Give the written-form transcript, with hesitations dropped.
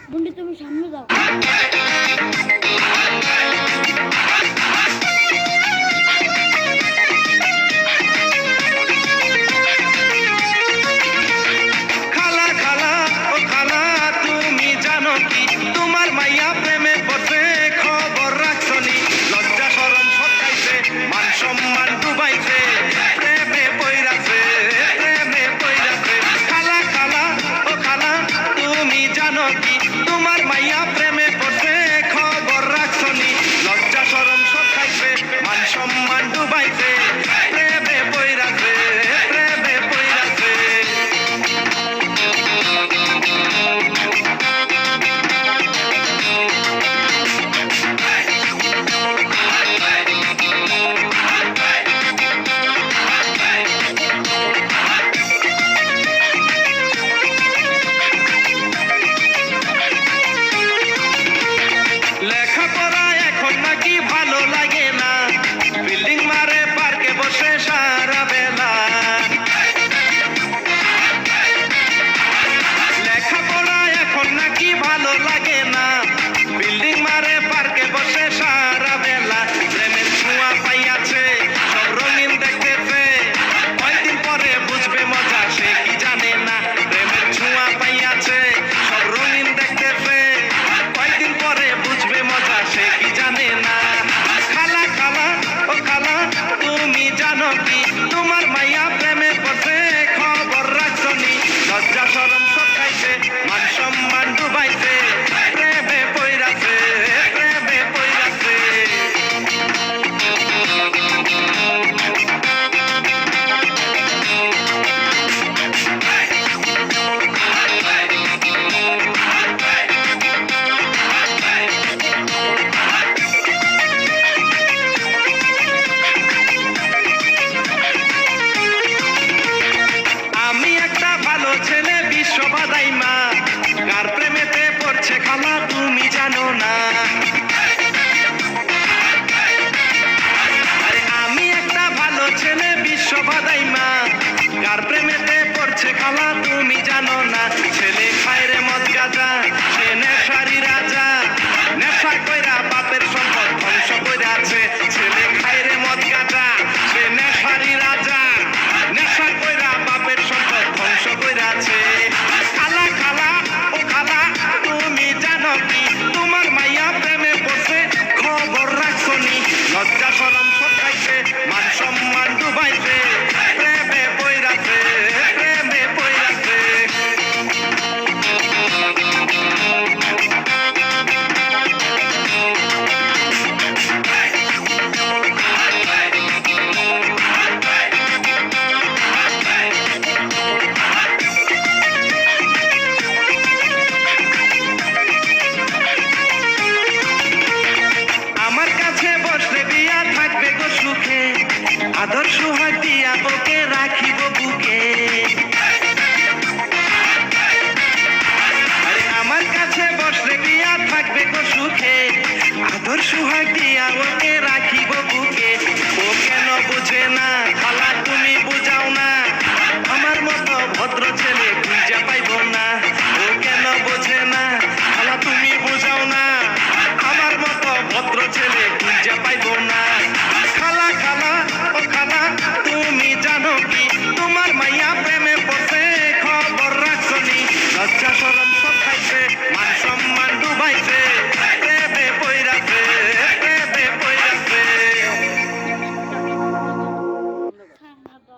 বুন্ডি তুমি সামনে যাও। খালা খালা ও খালা তুমি জানো কি তোমার মাইয়া প্রেমে পড়ছে খবর রাখছনি লজ্জা শরম সব খাইছে মান সম্মান ডুবাইছে প্রেমে পইরাছে খালা খালা ও খালা তুমি জানো কি তোমার মাইয়া প্রেমে পড়ছে খবর রাখছনি লজ্জা শরম সব খাইছে মান সম্মান ডুবাইছে প্রেমে পইরাছে লেখাপড়া এখন নাকি ভালো লাগে না বিল্ডিং মারে পার্কে বসে সারা বেলা লেখাপড়া এখন নাকি ভালো লাগে না বিল্ডিং মারে পার্কে বসে সারা বেলা প্রেমের ছোঁয়া পাইয়াছে সব রঙিন দেখতেছে কয়দিন পরে বুঝবে মজা সে কি জানে না প্রেমের ছোঁয়া পাইয়াছে সব রঙিন দেখতেছে কয়দিন পরে বুঝবে মজা সে কি জানে না খালা খালা ও খালা তুমি জানো কি তোমার মাইয়া প্রেমে পড়ছে খবর রাখছনি লজ্জা শরম সব খাইছে মান সম্মান ডুবাইছে প্রেমে পইরাছে আমি একটা ভালো ছেলে বিশ্ববাদাই মা কার প্রেমেতে পড়ছে খালা তুমি জানো না আরে আমি একটা ভালো ছেলে বিশ্ববাদাই মা কার প্রেমেতে পড়ছে খালা তুমি জানো না ছেলে খায় রে মদ গাঁজা সে নেশারি রাজা নেশা